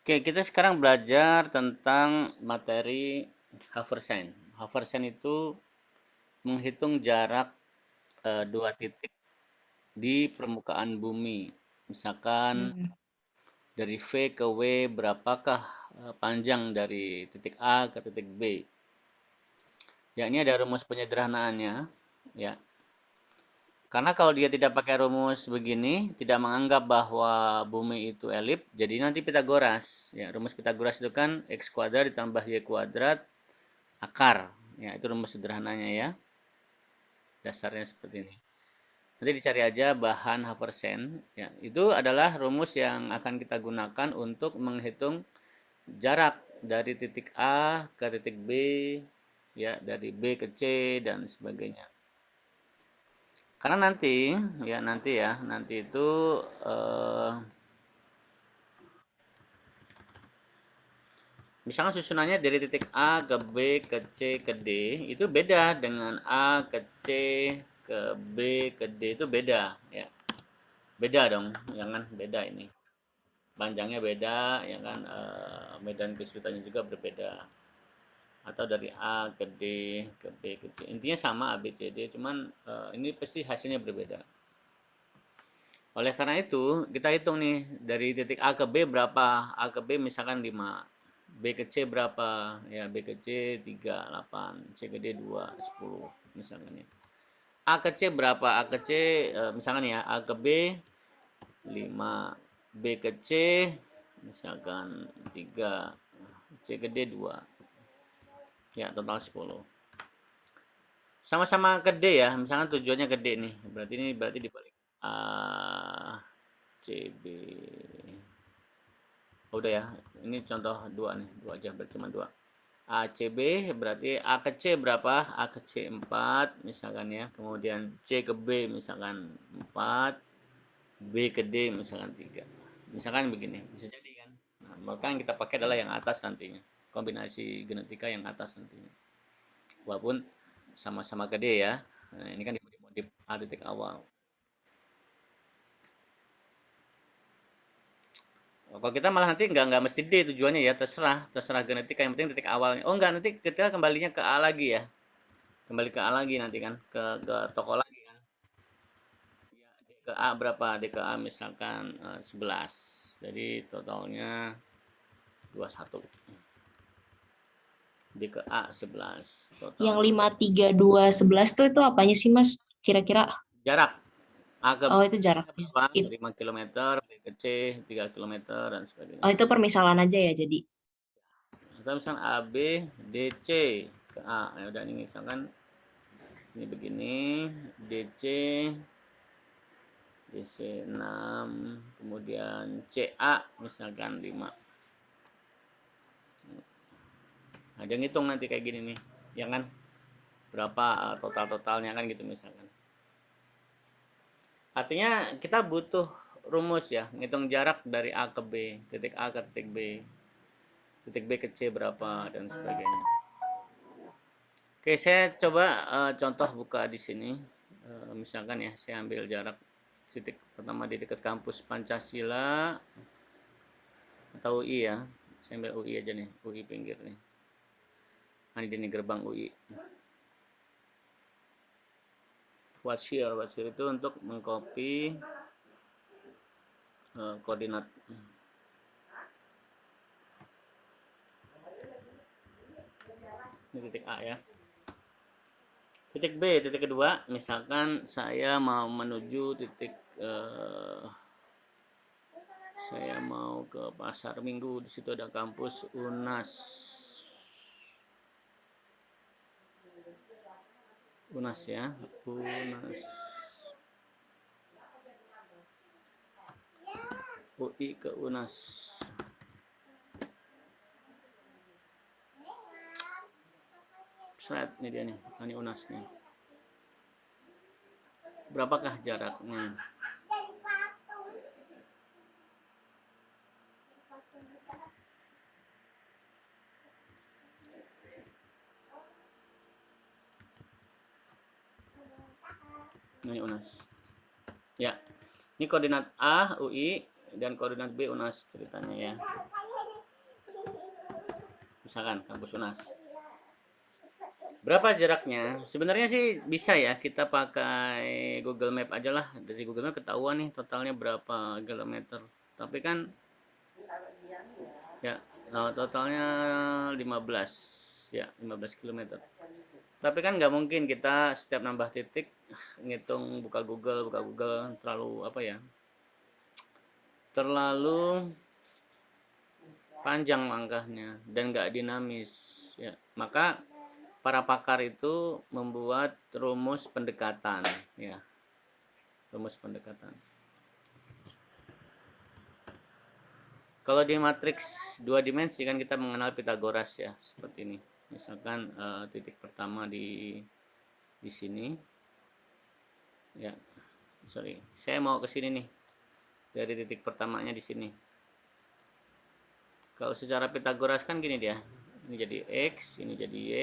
Oke, kita sekarang belajar tentang materi hoversen. Hoversen itu menghitung jarak dua titik di permukaan bumi. Misalkan Hmm. dari V ke W berapakah panjang dari titik A ke titik B. Ya, ini ada rumus penyederhanaannya. Ya, karena kalau dia tidak pakai rumus begini, tidak menganggap bahwa bumi itu elip, jadi nanti Pitagoras. Ya, rumus Pitagoras itu kan x kuadrat ditambah y kuadrat akar. Ya, itu rumus sederhananya ya. Dasarnya seperti ini. Nanti dicari aja bahan Haversen. Ya, itu adalah rumus yang akan kita gunakan untuk menghitung jarak dari titik A ke titik B, ya, dari B ke C dan sebagainya. Karena nanti itu eh, misalnya susunannya dari titik A ke B ke C ke D itu beda dengan A ke C ke B ke D itu beda ya. Beda dong, ya kan? Beda ini. Panjangnya beda, ya kan? Medan kesulitannya juga berbeda. Atau dari A ke D ke B ke C. Intinya sama A B C D, cuman ini pasti hasilnya berbeda. Oleh karena itu, kita hitung nih dari titik A ke B berapa? A ke B misalkan 5. B ke C berapa? Ya, B ke C 3, 8. C ke D 2, 10 misalkan ya. A ke C berapa? A ke C misalkan ya, A ke B 5. B ke C misalkan 3. C ke D 2. Ya, total 10. Sama-sama ke D ya, misalkan tujuannya ke D nih. Berarti dibalik. A C B. Oh, udah ya, ini contoh dua nih, dua aja berarti cuma dua. A C B berarti A ke C berapa? A ke C 4 misalkan ya. Kemudian C ke B misalkan 4, B ke D misalkan 3. Misalkan begini, bisa jadi kan. Nah, maka yang kita pakai adalah yang atas nantinya. Kombinasi genetika yang atas nantinya. Walaupun sama-sama ke D ya. Nah, ini kan dimodif A titik awal. Kalau kita malah nanti nggak mesti D tujuannya ya, terserah, terserah genetika yang penting titik awalnya. Oh enggak, nanti kita kembalinya ke A lagi ya. Kembali ke A lagi nanti kan, ke toko lagi kan. Ya, D ke A berapa? D ke A misalkan 11. Jadi totalnya 21. D ke A 11. Yang Totalnya 5, 21. 3, 2, 11 tuh itu apanya sih, Mas? Kira-kira? Jarak A ke B Oh, itu jaraknya jaraknya. berapa? 5 kilometer, B ke C 3 kilometer dan sebagainya. Oh, itu permisalan aja ya jadi. Atau misalkan A B D C ke A. Ya udah ini misalkan ini begini, DC DC 6, kemudian CA misalkan 5. Ada ngitung nanti kayak gini nih, ya kan? Berapa total-totalnya kan gitu misalkan. Artinya kita butuh rumus ya, ngitung jarak dari A ke B, titik A ke titik B ke C berapa dan sebagainya. Oke, saya coba contoh buka di sini. Misalkan ya, saya ambil jarak titik pertama di dekat kampus Pancasila atau UI ya. Saya ambil UI aja nih, UI pinggir nih. Nah, ini gerbang UI. What's here itu untuk mengcopy koordinat. Ini titik A ya. Titik B, titik kedua, misalkan saya mau menuju titik saya mau ke Pasar Minggu, di situ ada kampus UNAS. UNAS ya, UNAS. UI ke UNAS. Seret ini dia nih, ini UNAS nih. Berapakah jaraknya? Ini UNAS. Ya, ini koordinat A UI dan koordinat B UNAS ceritanya ya. misalkan kampus UNAS. Berapa jaraknya? Sebenarnya sih bisa ya kita pakai Google Map aja lah. Dari Google Map ketahuan nih totalnya berapa kilometer. Tapi kan ya totalnya 15 ya 15 kilometer. Tapi kan nggak mungkin kita setiap nambah titik ngitung buka Google terlalu apa ya? Terlalu panjang langkahnya dan nggak dinamis ya. Maka para pakar itu membuat rumus pendekatan ya, rumus pendekatan. Kalau di matriks dua dimensi kan kita mengenal Pitagoras ya, seperti ini. Misalkan titik pertama di sini ya. Sorry, saya mau ke sini nih. Dari titik pertamanya di sini. Kalau secara Pitagoras kan gini dia. Ini jadi X, ini jadi Y.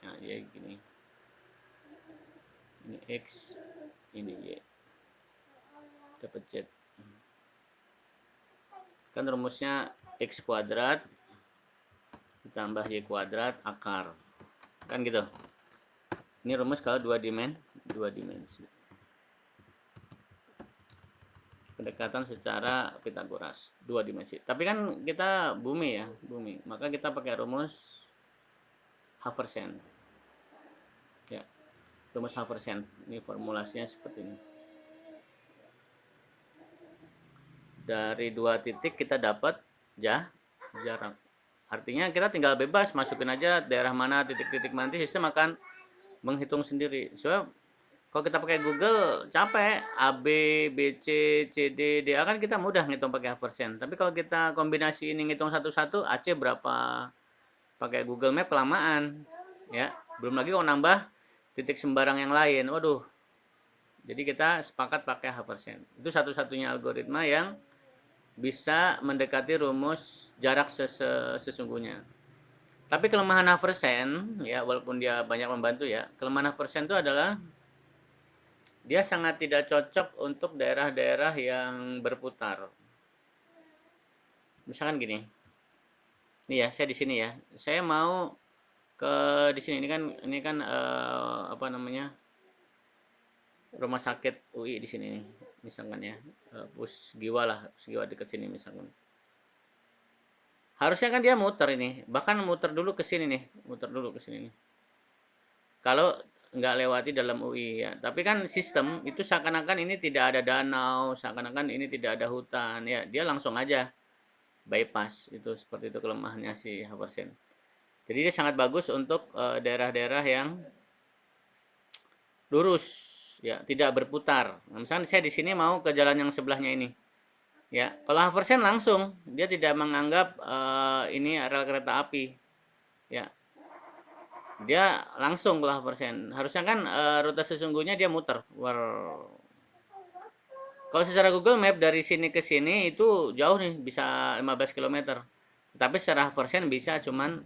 Nah, ya gini. Ini X, ini Y. Dapat Z. Kan rumusnya X kuadrat ditambah Y kuadrat akar. Kan gitu. Ini rumus kalau dua dimensi. Pendekatan secara Pitagoras, dua dimensi. Tapi kan kita bumi ya, bumi. Maka kita pakai rumus Haversian. Ya, rumus Haversian. Ini formulasinya seperti ini. Dari dua titik kita dapat jarak. Artinya kita tinggal bebas masukin aja daerah mana titik-titik nanti sistem akan menghitung sendiri. Sebab kalau kita pakai Google capek, A B B C C D D A kan kita mudah ngitung pakai Haversian. Tapi kalau kita kombinasi ini ngitung satu-satu, AC berapa pakai Google Map kelamaan, ya. Belum lagi kalau nambah titik sembarang yang lain. Waduh. Jadi kita sepakat pakai Haversian. Itu satu-satunya algoritma yang bisa mendekati rumus jarak sesungguhnya. Tapi kelemahan Haversian, ya walaupun dia banyak membantu ya, kelemahan Haversian itu adalah dia sangat tidak cocok untuk daerah-daerah yang berputar. Misalkan gini, nih ya saya di sini ya, saya mau ke di sini ini kan apa namanya rumah sakit UI di sini nih, misalkan ya pusgiwa lah, pusgiwa dekat sini misalkan. Harusnya kan dia muter ini, bahkan muter dulu ke sini nih, muter dulu ke sini nih. Kalau nggak lewati dalam UI ya. Tapi kan sistem itu seakan-akan ini tidak ada danau, seakan-akan ini tidak ada hutan ya. Dia langsung aja bypass itu seperti itu kelemahannya si Haversian. Jadi dia sangat bagus untuk daerah-daerah yang lurus ya, tidak berputar. Nah, misalnya saya di sini mau ke jalan yang sebelahnya ini. Ya, kalau Haversian langsung dia tidak menganggap ini rel kereta api. Ya, dia langsung ke Haversian. Harusnya kan rute sesungguhnya dia muter. Kalau secara Google Map dari sini ke sini itu jauh nih, bisa 15 km. Tapi secara Haversian bisa cuman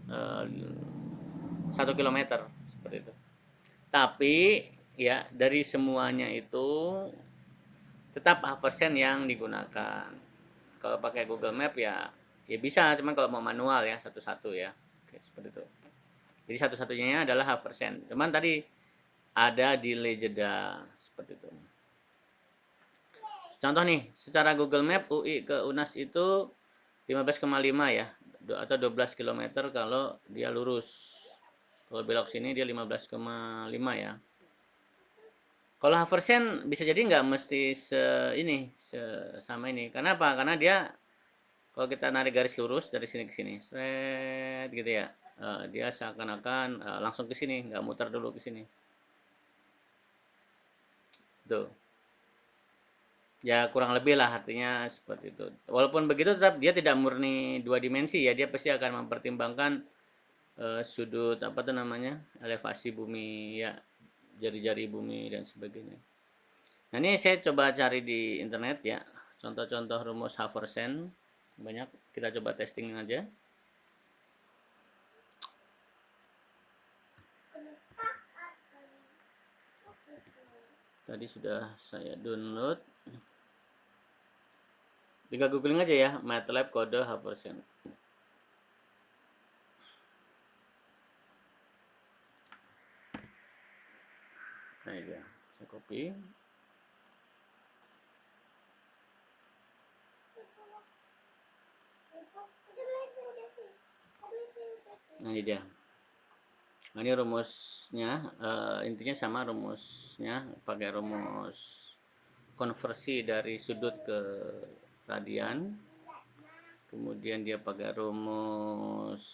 1 km seperti itu. Tapi ya dari semuanya itu tetap Haversian yang digunakan. Kalau pakai Google Map ya bisa, cuman kalau mau manual ya satu-satu ya. Oke, seperti itu. Jadi satu-satunya adalah Haversian. Cuman tadi ada delay jeda seperti itu. Contoh nih, secara Google Map UI ke UNAS itu 15,5 ya, atau 12 km kalau dia lurus. Kalau belok sini dia 15,5 ya. Kalau Haversian bisa jadi nggak mesti sama ini. Karena apa? Karena dia kalau kita narik garis lurus dari sini ke sini, seret gitu ya. Dia seakan-akan langsung ke sini, nggak muter dulu ke sini. Tuh. Ya kurang lebih lah artinya seperti itu. Walaupun begitu tetap dia tidak murni dua dimensi ya, dia pasti akan mempertimbangkan sudut apa tuh namanya elevasi bumi ya, jari-jari bumi dan sebagainya. Nah ini saya coba cari di internet ya, contoh-contoh rumus Haversian banyak, kita coba testing aja. Tadi sudah saya download. Tinggal googling aja ya, MATLAB kode Haversian. Nah, ini dia. Saya copy. Nah, ini dia. Nah, ini rumusnya, intinya sama rumusnya, pakai rumus konversi dari sudut ke radian. Kemudian dia pakai rumus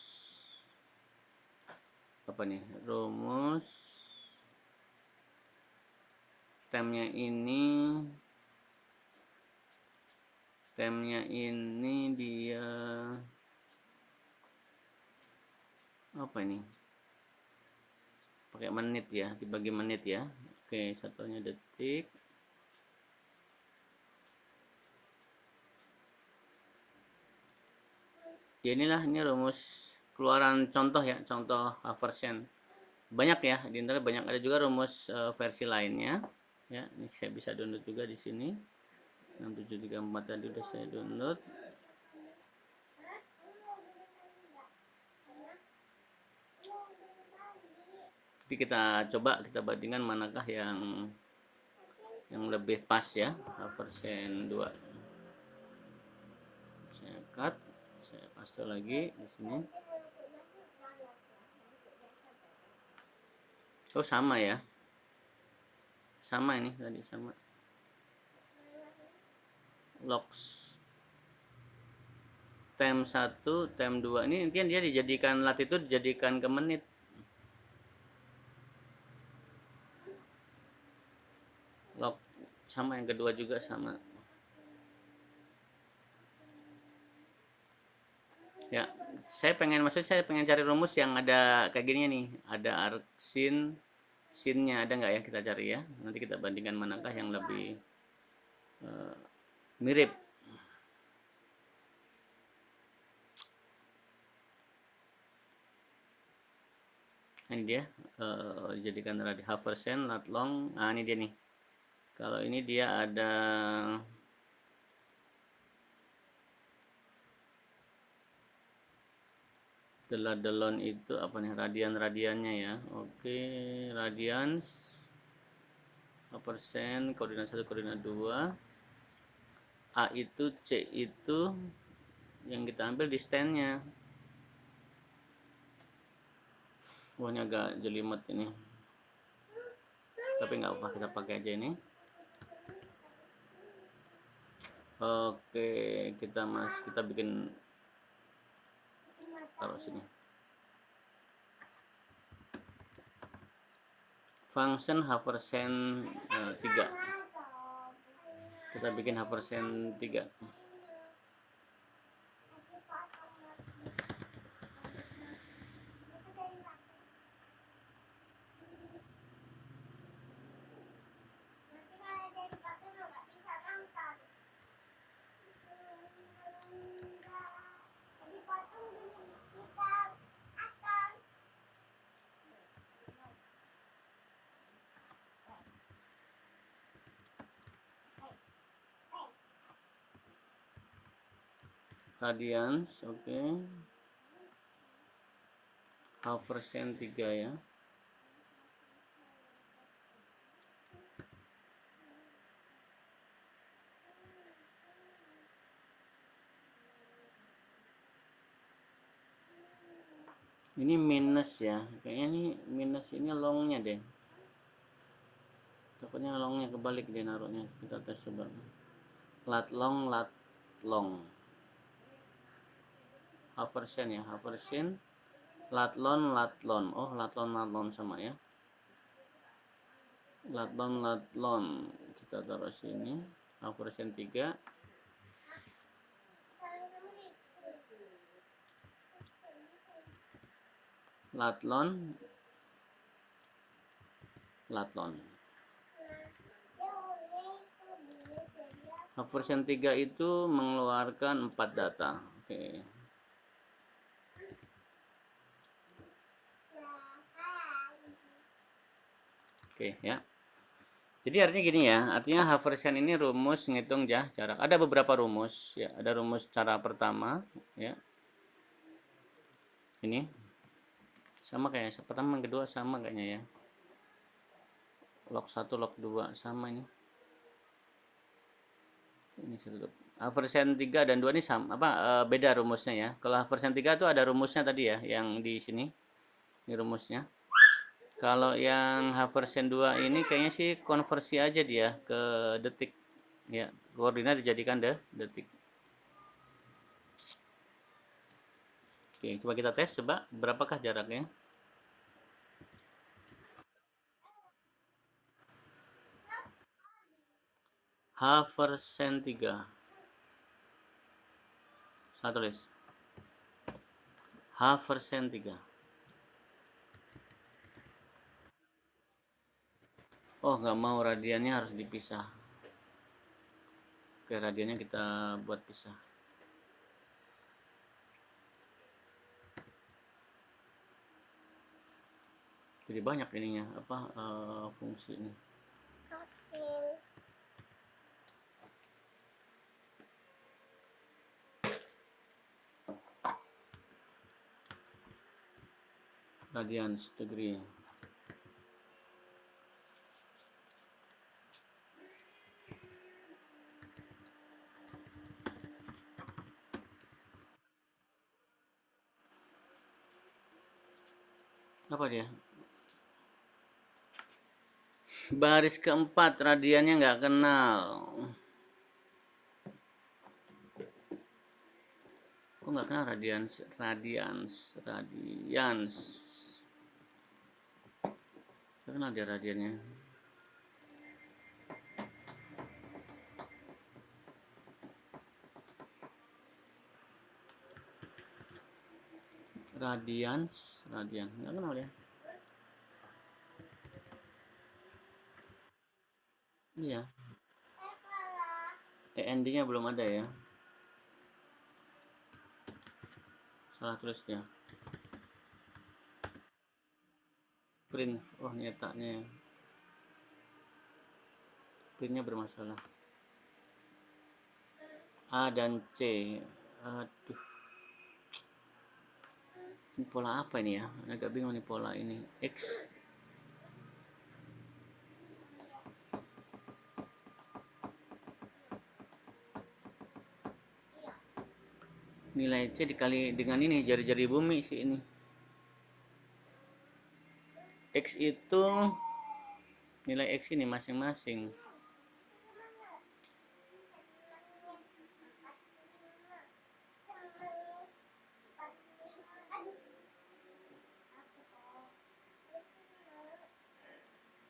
apa nih? Rumus temnya ini dia apa ini? Pakai menit ya, dibagi menit ya. Oke, satunya detik. Ya inilah, ini rumus keluaran contoh ya, contoh Haversian. Banyak ya, di internet banyak, ada juga rumus versi lainnya. Ya, ini saya bisa download juga di sini. 6734 tadi udah saya download. Jadi kita coba kita bandingkan manakah yang lebih pas ya, Haversian 2. Saya cut, saya paste lagi di sini. Oh, sama ya. Sama ini tadi sama. Logs tem 1, tem 2 ini intinya dia dijadikan latitude, dijadikan ke menit. Log sama, yang kedua juga sama. Ya, saya pengen cari rumus yang ada kayak gini nih, ada arc sin-nya ada nggak ya, kita cari ya. Nanti kita bandingkan manakah yang lebih mirip. Ini dia, jadikan radi Haversian, lat long. Nah, ini dia nih. Kalau ini dia ada delon itu apa nih, radiannya ya. Oke, radians persen, koordinat 1, koordinat 2. A itu, C itu yang kita ambil di standnya. Wah, ini agak jelimet ini, tapi nggak apa, kita pakai aja ini. Oke, kita bikin, taruh sini. Function Haversian 3. Kita bikin Haversian 3. Radians, oke. Haversian 3 ya. Ini minus ya, kayaknya ini minus, ini longnya deh. Takutnya longnya kebalik dia naruhnya. Kita tes coba. Lat long. Haversian ya, Haversian. Lat lon. Oh, lat lon sama ya. Lat lon. Kita taruh sini. Haversian 3. Lat lon. Haversian 3 itu mengeluarkan 4 data. Oke. Oke ya. Jadi artinya gini ya, artinya Haversian ini rumus ngitung jarak. Ada beberapa rumus ya, ada rumus cara pertama ya. Ini sama kayak pertama, yang kedua sama kayaknya ya. log 1 log 2 sama ini. Ini satu. Persen 3 dan 2 ini sama apa beda rumusnya ya. Kalau persen 3 itu ada rumusnya tadi ya, yang di sini. Ini rumusnya. Kalau yang H persen 2 ini kayaknya sih konversi aja dia ke detik. Ya, koordinat dijadikan detik. Oke, coba kita tes coba berapakah jaraknya? H persen 3. Saya tulis. H persen 3. Oh, nggak mau radiannya harus dipisah. Oke, radiannya kita buat pisah. Jadi banyak ininya apa fungsi ini. Radians degree. Apa dia? Baris keempat radiannya nggak kenal. Kok nggak kenal radians? Radians. Nggak kenal dia radiannya. Radian. Nggak kenal ya? Iya. END-nya belum ada ya. Salah tulis dia. Print. Oh, nyetaknya. Printnya bermasalah. A dan C. Aduh. Ini pola apa ini ya? Agak bingung nih pola ini. X. Nilai C dikali dengan ini jari-jari bumi sih ini. X itu nilai X ini masing-masing.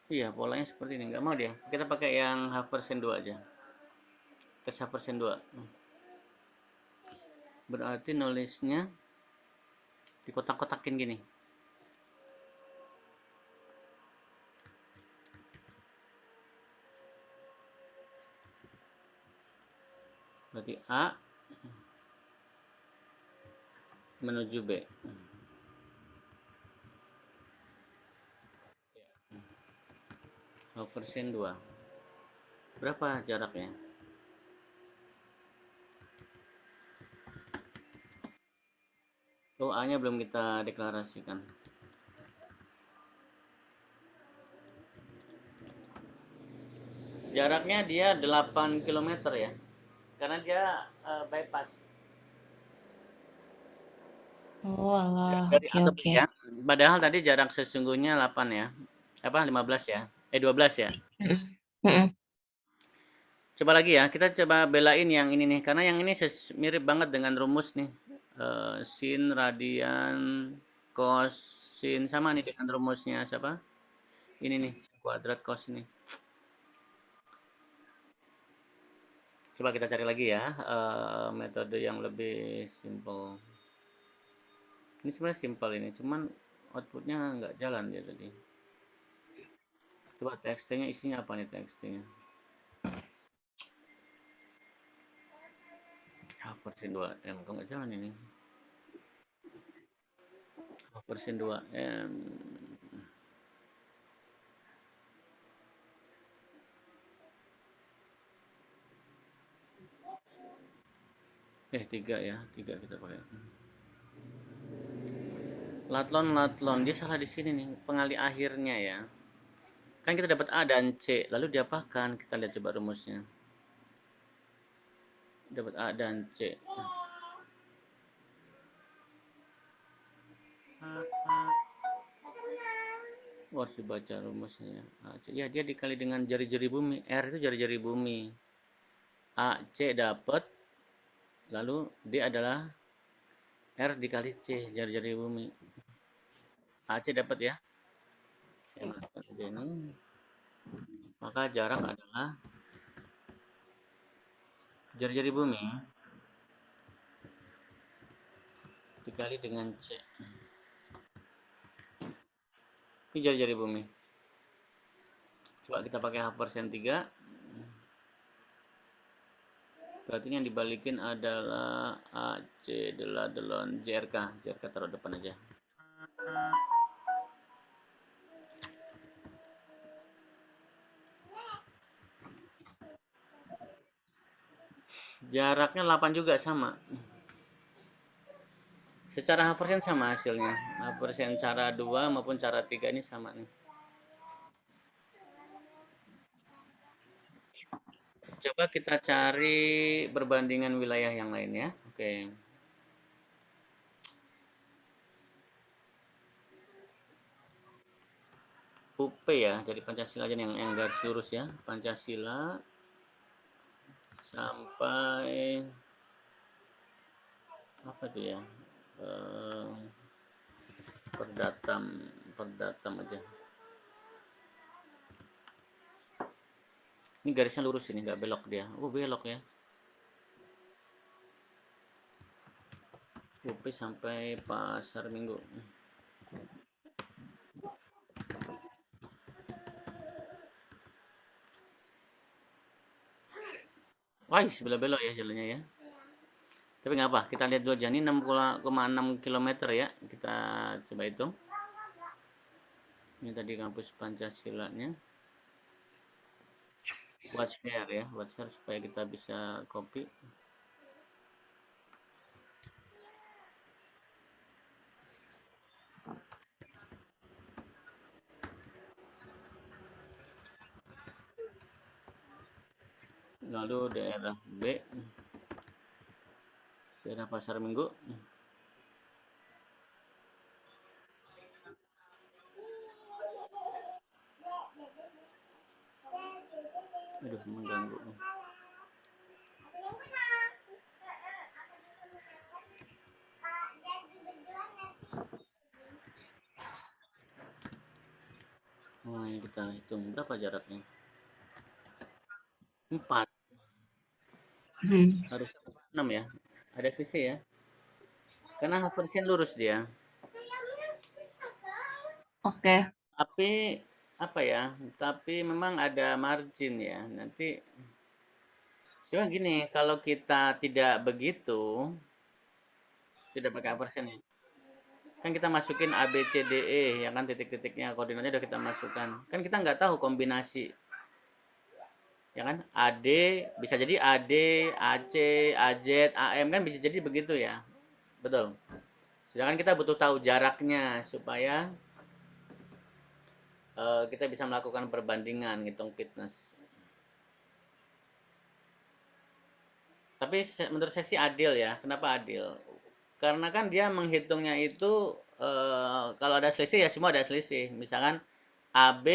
Iya, polanya seperti ini. Nggak mau dia. Kita pakai yang H persen 2 aja. Tes H persen 2. Berarti nulisnya di kotak-kotakin gini. Berarti A menuju B. H persen 2. Berapa jaraknya? Oh, A-nya belum kita deklarasikan. Jaraknya dia 8 kilometer ya. Karena dia bypass. Oh, alah. Dari Oke, A ke B oke. ya. Padahal tadi jarak sesungguhnya 8 ya. Apa 15 ya? 12 ya. Mm. Mm-mm. Coba lagi ya, kita coba belain yang ini nih, karena yang ini mirip banget dengan rumus nih. Sin, radian, cos, sin sama nih dengan rumusnya siapa? Ini nih, kuadrat cos ini. Coba kita cari lagi ya, metode yang lebih simple. Ini sebenarnya simple ini, cuman outputnya nggak jalan dia tadi. Coba TXT-nya isinya apa nih TXT-nya? Versi 2M, kok nggak jalan ini? Versi 2M. 3 ya, 3 kita pakai. Latlon, dia salah di sini nih, pengali akhirnya ya. Kan kita dapat A dan C, lalu diapakan? Kita lihat coba rumusnya. Dapat A dan C. Wah, harus dibaca rumusnya. A, C. Ya, dia dikali dengan jari-jari bumi. R itu jari-jari bumi. A, C dapat, lalu D adalah R dikali C, jari-jari bumi. A, C dapat ya. Saya masukkan aja ini. Maka jarak adalah jari-jari bumi dikali dengan C. Ini jari-jari bumi. Coba kita pakai half persen 3. Berarti yang dibalikin adalah AC delon JRK. JRK taruh depan aja. Jaraknya 8 juga sama. Secara half persen sama hasilnya. Half persen cara 2 maupun cara 3 ini sama nih. Coba kita cari perbandingan wilayah yang lain ya. Oke. UP ya, jadi Pancasila aja yang garis lurus ya. Pancasila sampai apa itu ya? Eh, perdatam perdatam aja. Ini garisnya lurus ini, nggak belok dia. Oh, belok ya. UP sampai Pasar Minggu. Wah, sebelah belok ya jalannya ya. Tapi nggak apa, kita lihat dulu aja. Ini 6,6 km ya. Kita coba hitung. Ini tadi kampus Pancasilanya. Buat share ya, buat share supaya kita bisa copy. Lalu daerah B, daerah Pasar Minggu. Aduh, mengganggu. Nah, ini kita hitung berapa jaraknya. 4, Hmm. harusnya 6 ya. Ada sisi ya. Karena versi lurus dia. Oke. Tapi apa ya? Tapi memang ada margin ya. Nanti cuma gini, kalau kita tidak begitu, tidak pakai persen ya. Kan kita masukin A B C D E ya kan, titik-titiknya koordinatnya udah kita masukkan. Kan kita nggak tahu kombinasi ya kan, AD bisa jadi AD, AC, AZ, AM kan bisa jadi begitu ya, betul. Sedangkan kita butuh tahu jaraknya supaya kita bisa melakukan perbandingan ngitung fitness. Tapi menurut saya sih adil ya. Kenapa adil? Karena kan dia menghitungnya itu kalau ada selisih ya semua ada selisih. Misalkan AB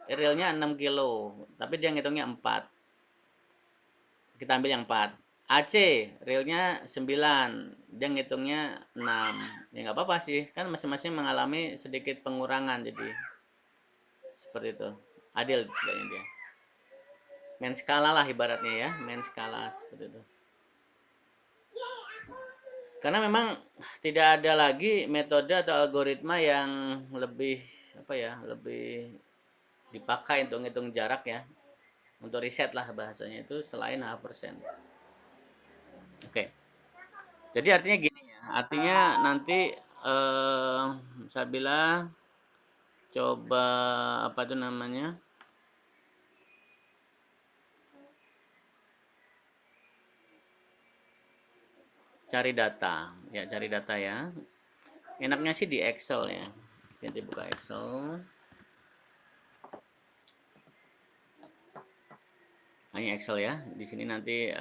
realnya 6 kilo, tapi dia ngitungnya 4. Kita ambil yang 4. AC realnya 9, dia ngitungnya 6. Ya nggak apa-apa sih, kan masing-masing mengalami sedikit pengurangan, jadi seperti itu. Adil sebenarnya dia. Main skala lah ibaratnya ya, main skala seperti itu. Karena memang tidak ada lagi metode atau algoritma yang lebih apa ya, lebih dipakai untuk ngitung jarak ya, untuk riset lah bahasanya itu selain H persen. Oke, jadi artinya gini ya, artinya nanti eh, saya bilang coba apa itu namanya, cari data ya, cari data ya. Enaknya sih di Excel ya. Nanti buka Excel. hanya Excel ya. Di sini nanti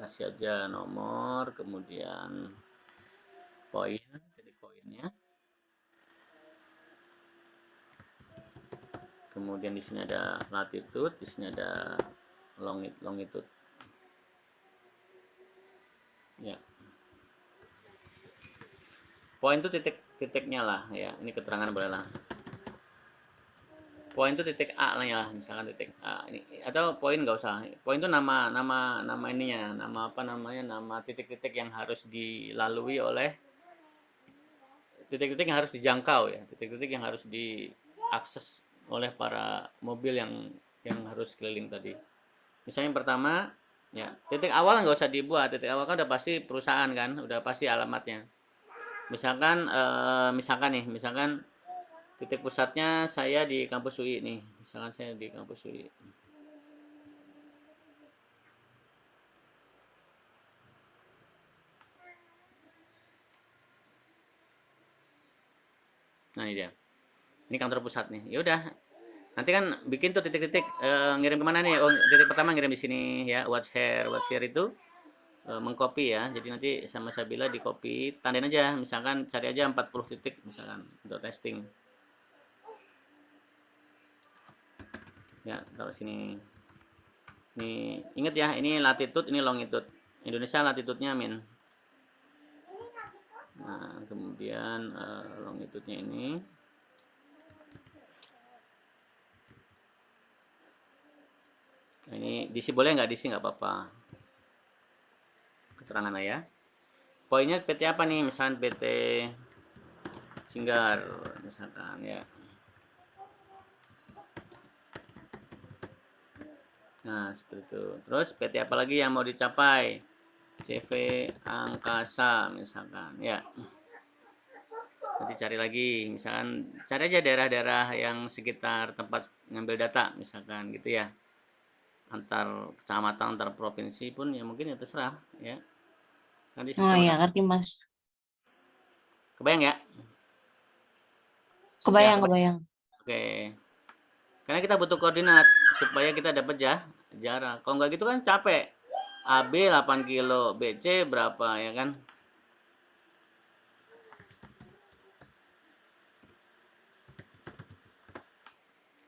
kasih aja nomor, kemudian poin, titik poinnya. Kemudian di sini ada latitude, di sini ada longitude. Ya. Poin itu titik-titiknya lah ya. Ini keterangan boleh lah. Poin itu titik A lah ya, misalkan titik A ini, atau poin nggak usah. Poin itu nama ininya, nama apa namanya, nama titik-titik yang harus dilalui oleh, titik-titik yang harus dijangkau ya, titik-titik yang harus diakses oleh para mobil yang harus keliling tadi. Misalnya yang pertama ya, titik awal nggak usah dibuat, titik awal kan udah pasti perusahaan kan, udah pasti alamatnya. Misalkan titik pusatnya saya di kampus UI nih, misalkan saya di kampus UI. Nah ini dia, ini kantor pusat nih. Ya udah, nanti kan bikin tuh titik-titik, ngirim kemana nih? Oh, titik pertama ngirim di sini ya, what's here itu mengcopy ya. Jadi nanti sama Sabila di copy, tandain aja, misalkan cari aja 40 titik misalkan untuk testing. Ya, taruh sini. Nih, ingat ya, ini latitude, ini longitude. Indonesia latitude-nya min. Nah, kemudian longitude-nya ini. Nah, ini diisi boleh nggak? Diisi nggak apa-apa. Keterangan lah ya. Poinnya PT apa nih? Misalkan PT Singgar, misalkan ya. Nah, seperti itu. Terus PT apa lagi yang mau dicapai? CV Angkasa, misalkan ya. Nanti cari lagi, misalkan cari aja daerah-daerah yang sekitar tempat ngambil data, misalkan gitu ya. Antar kecamatan, antar provinsi pun ya mungkin ya terserah ya. Nanti Oh sistem ya, akan ngerti Mas. kebayang ya? Ya, Kebayang, kebayang. kebayang. Oke. Karena kita butuh koordinat supaya kita dapat jarak. Kalau nggak gitu kan capek. AB 8 kilo, BC berapa ya kan?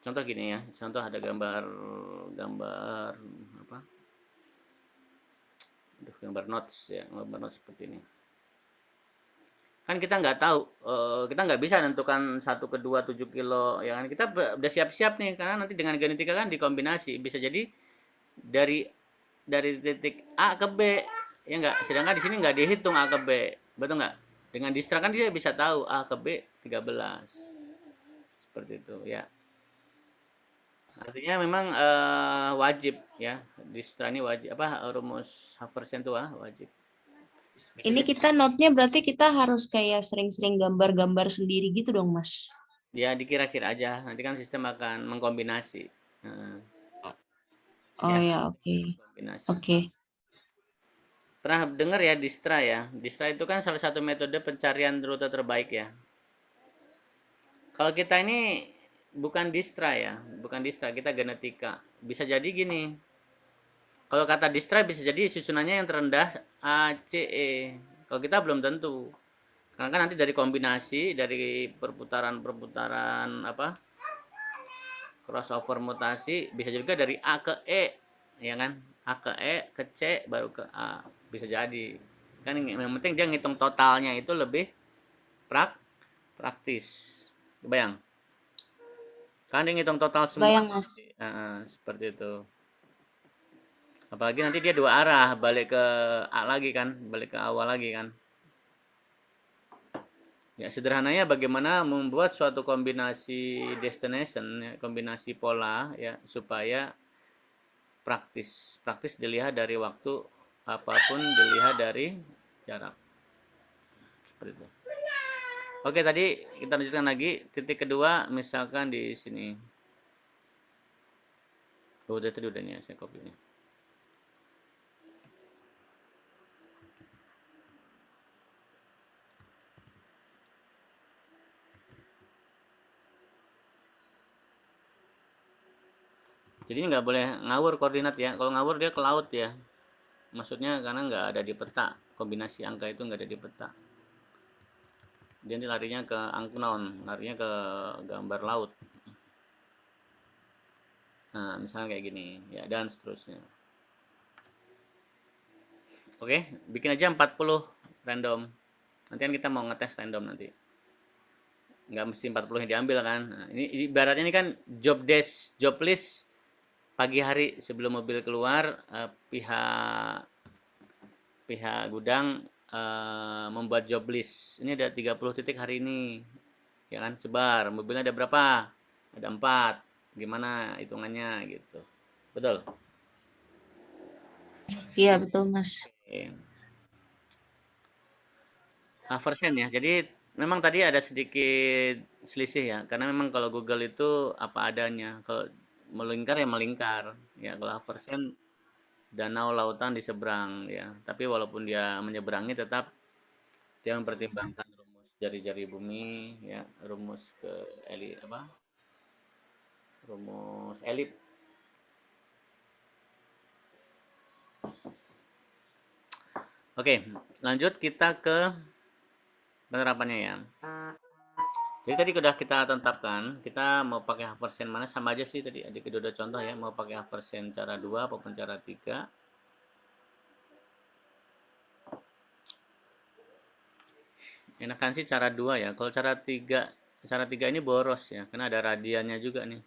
Contoh gini ya, contoh ada gambar gambar apa? Aduh, gambar notes ya, gambar notes seperti ini. Kan kita nggak tahu, kita nggak bisa nentukan 1 ke 2 7 kilo, ya kan? Kita udah siap-siap nih, karena nanti dengan genetika kan dikombinasi, bisa jadi dari titik A ke B, ya nggak? Sedangkan di sini nggak dihitung A ke B, betul nggak? Dengan distra kan dia bisa tahu A ke B 13, seperti itu ya. Artinya memang wajib ya, distra ini wajib, apa, rumus Havertz itu wajib. Bisa Ini jadi kita note-nya berarti kita harus kayak sering-sering gambar-gambar sendiri gitu dong, Mas. ya dikira-kira aja, nanti kan sistem akan mengkombinasi. Oh Ya, ya, oke. kombinasi. Oke. Pernah dengar ya Distra ya? Distra itu kan salah satu metode pencarian rute terbaik ya. Kalau kita ini bukan Distra ya, bukan Distra, kita genetika. Bisa jadi gini. Kalau kata Distra bisa jadi susunannya yang terendah A, C, E. Kalau kita belum tentu. Karena kan nanti dari kombinasi, dari perputaran-perputaran apa? Crossover mutasi, bisa juga dari A ke E, ya kan? A ke E ke C baru ke A. Bisa jadi. Kan yang penting dia ngitung totalnya itu lebih praktis. Kebayang? Kan dia ngitung total Bayang, semuanya nanti. Mas. Seperti itu. Apalagi nanti dia dua arah, balik ke A lagi kan, balik ke awal lagi kan. Ya, sederhananya bagaimana membuat suatu kombinasi destination, ya, kombinasi pola ya supaya praktis. Praktis dilihat dari waktu, apapun dilihat dari jarak. Seperti itu. Oke, tadi kita lanjutkan lagi. Titik kedua misalkan di sini. Oh, udah tadi udah nih, saya copy ini. Jadi nggak boleh ngawur koordinat ya. Kalau ngawur dia ke laut ya. Maksudnya karena nggak ada di peta. Kombinasi angka itu nggak ada di peta. Dia nanti larinya ke angknon, larinya ke gambar laut. Nah, misalnya kayak gini, ya dan seterusnya. Oke, bikin aja 40 random. Nanti kan kita mau ngetes random nanti. Nggak mesti 40 yang diambil kan. Nah, ini ibaratnya ini kan job desk, job list pagi hari sebelum mobil keluar, pihak pihak gudang membuat job list. Ini ada 30 titik hari ini. Ya kan, sebar. Mobilnya ada berapa? Ada 4. Gimana hitungannya gitu. Betul. Iya, betul, Mas. Oke. Persen ya. Jadi memang tadi ada sedikit selisih ya. Karena memang kalau Google itu apa adanya. Kalau melingkar ya melingkar. Ya kalau persen danau lautan di seberang ya. Tapi walaupun dia menyeberangi tetap dia mempertimbangkan rumus jari-jari bumi ya, rumus ke apa? Rumus elip. Oke, lanjut kita ke penerapannya ya. Jadi tadi sudah kita tetapkan, kita mau pakai persen mana sama aja sih tadi adik udah contoh ya, mau pakai persen cara 2 maupun cara 3. Enakan sih cara 2 ya. Kalau cara 3 ini boros ya, karena ada radiannya juga nih.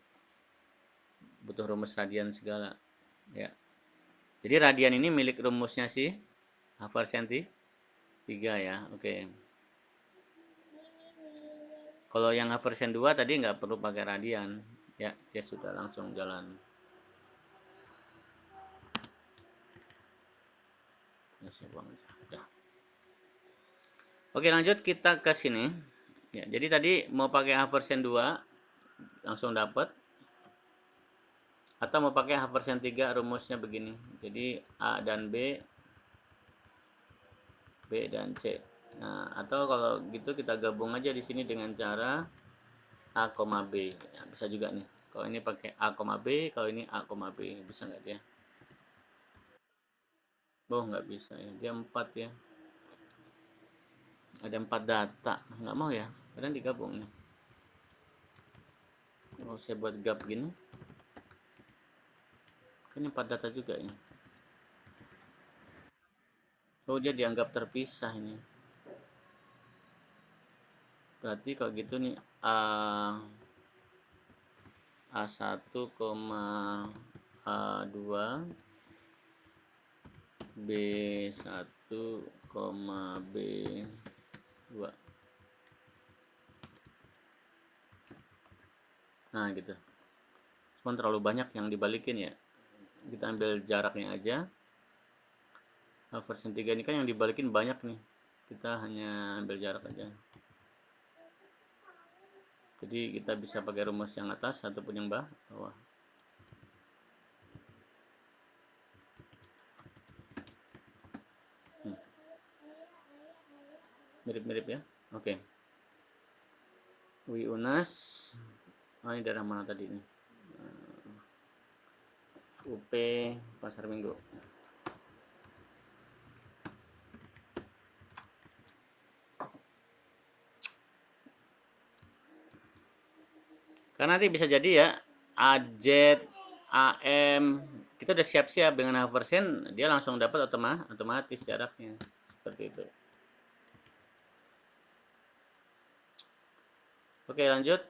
Butuh rumus radian segala ya. Jadi radian ini milik rumusnya sih persen 3 ya. Oke. Kalau yang persen 2 tadi nggak perlu pakai radian ya, dia sudah langsung jalan. Ya, saya buang aja. Udah. Oke, lanjut kita ke sini. Ya, jadi tadi mau pakai persen 2 langsung dapat, atau mau pakai persen 3 rumusnya begini. Jadi A dan B dan C. Nah, atau kalau gitu kita gabung aja di sini dengan cara A, B. Ya, bisa juga nih. Kalau ini pakai A, B, kalau ini A, B. Bisa nggak dia? Oh, nggak bisa ya. Dia 4 ya. Ada 4 data. Nggak mau ya. Kadang digabung nih. Kalau saya buat gap gini. Kan ini 4 data juga ini. Oh, dia dianggap terpisah ini. Berarti kalau gitu nih A1, A2, B1, B2. Nah, gitu. Cuma terlalu banyak yang dibalikin ya. Kita ambil jaraknya aja. Versi 3 ini kan yang dibalikin banyak nih. Kita hanya ambil jarak aja. Jadi kita bisa pakai rumus yang atas ataupun yang bawah. Mirip-mirip ya. Oke. Wi Unas. Oh, ini daerah mana tadi nih? UP Pasar Minggu. Karena nanti bisa jadi ya AZ, AM, kita udah siap-siap dengan persen, dia langsung dapat otomatis jaraknya. Seperti itu. Oke, lanjut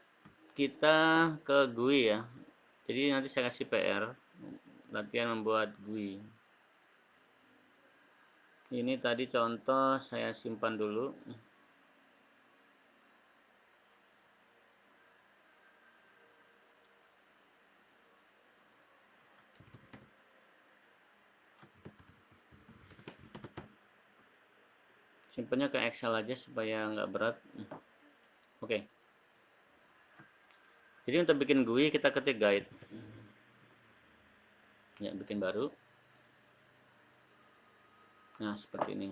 kita ke GUI ya. Jadi nanti saya kasih PR, latihan membuat GUI. Ini tadi contoh saya simpan dulu. Simpannya ke Excel aja supaya nggak berat. Oke. Jadi untuk bikin GUI kita ketik guide. Ya, bikin baru. Nah, seperti ini.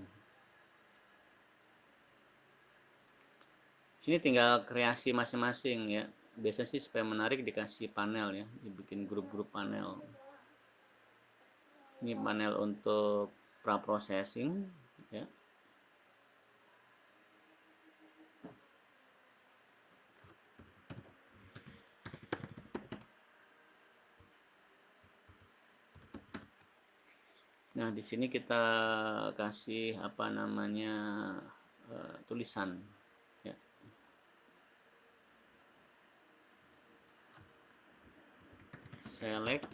Sini tinggal kreasi masing-masing ya. Biasanya sih supaya menarik dikasih panel ya, dibikin grup-grup panel. Ini panel untuk pra-processing ya. Nah, di sini kita kasih apa namanya tulisan ya. Select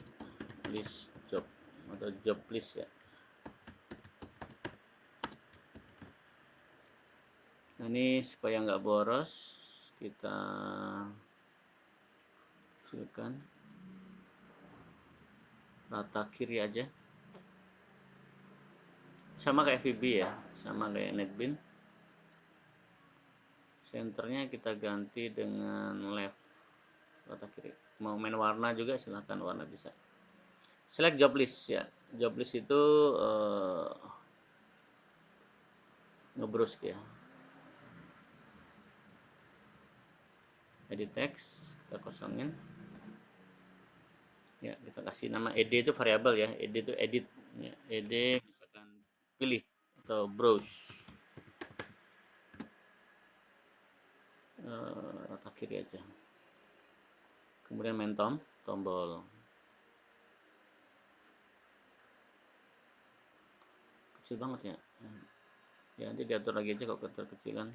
list job atau job list ya. Nah, ini supaya nggak boros kita kecilkan rata kiri aja. Sama kayak VB ya, sama kayak NetBeans. Centernya kita ganti dengan left rata kiri. Mau main warna juga silahkan, warna bisa. Select job list ya. Job list itu ngebrowse ya. Edit text, kita kosongin. Ya, kita kasih nama ed itu variabel ya. Ed itu edit ya. Ed misalkan pilih atau browse. Rata kiri aja. Kemudian main tombol. Kecil banget ya. Ya, nanti diatur lagi aja kalau kecil-kecilan.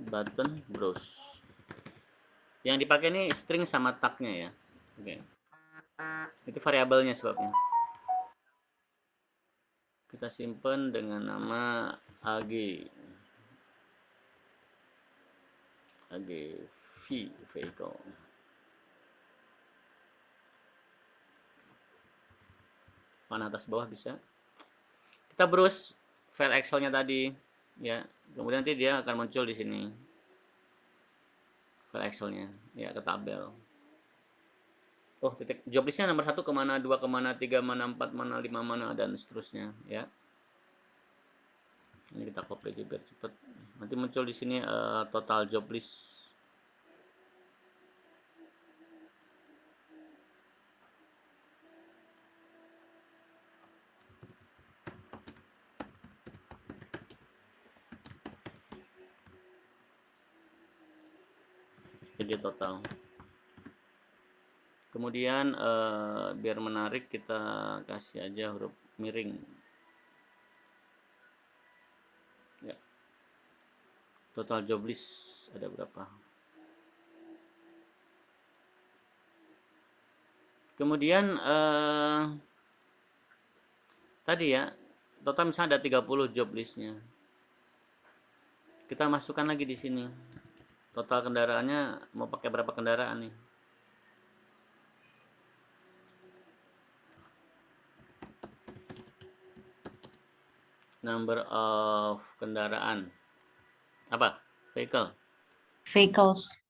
Button browse. Yang dipakai ini string sama tagnya ya. Oke. Itu variabelnya sebabnya. Kita simpan dengan nama ag vehicle. Mana atas bawah bisa. Kita browse file Excel-nya tadi ya. Kemudian nanti dia akan muncul di sini. File Excel-nya ya, ke tabel. Oh, titik job list-nya nomor 1 kemana, 2 kemana, 3 mana, 4 mana, 5 mana, dan seterusnya ya. Ini kita copy aja biar cepet. Nanti muncul di sini total job list. Jadi total. Kemudian biar menarik kita kasih aja huruf miring. Ya. Total job list ada berapa? Kemudian tadi ya, total misalnya ada 30 job listnya. Kita masukkan lagi di sini. Total kendaraannya mau pakai berapa kendaraan nih? Number of kendaraan. Apa? Vehicle. Vehicles.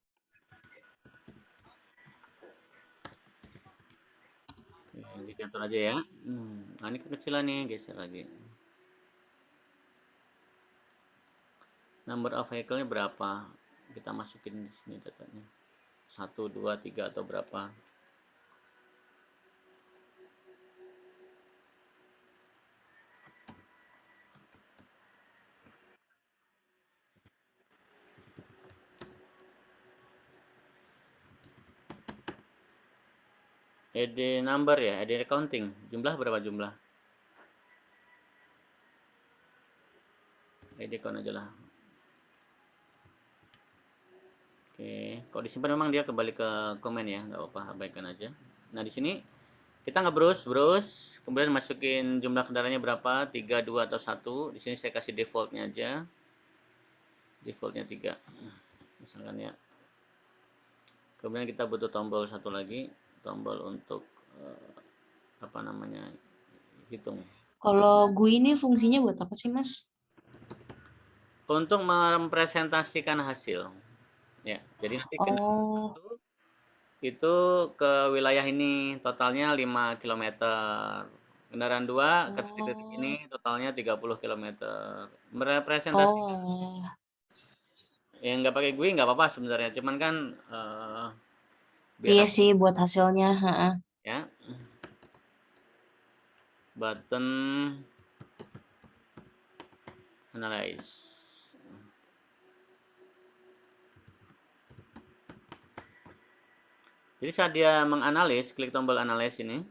Oke, diatur aja ya. Nah, ini kekecilan nih, geser lagi. Number of vehicle-nya berapa? Kita masukin di sini datanya. 1, 2, 3 atau berapa? ED number ya, ED counting. Jumlah berapa jumlah? ED count aja lah. Oke, kalau disimpan memang dia kembali ke komen ya, nggak apa-apa, abaikan aja. Nah, di sini kita browse, kemudian masukin jumlah kendaraannya berapa, 3, 2 atau 1. Di sini saya kasih defaultnya aja. Defaultnya 3. Misalkan ya. Kemudian kita butuh tombol satu lagi, tombol untuk apa namanya? Hitung. Kalau GUI ini fungsinya buat apa sih, Mas? Untuk merepresentasikan hasil. Ya, jadi nanti kendaraan Oh, satu itu ke wilayah ini totalnya 5 kilometer. Kendaraan 2 ke titik-titik ini oh, totalnya 30 kilometer. Merepresentasikan oh, alah. yang nggak pakai GUI nggak apa-apa sebenarnya, cuman kan biar Iya rapi sih buat hasilnya. Ha-ha. ya. Button analyze. Jadi saat dia menganalis, klik tombol analyze ini,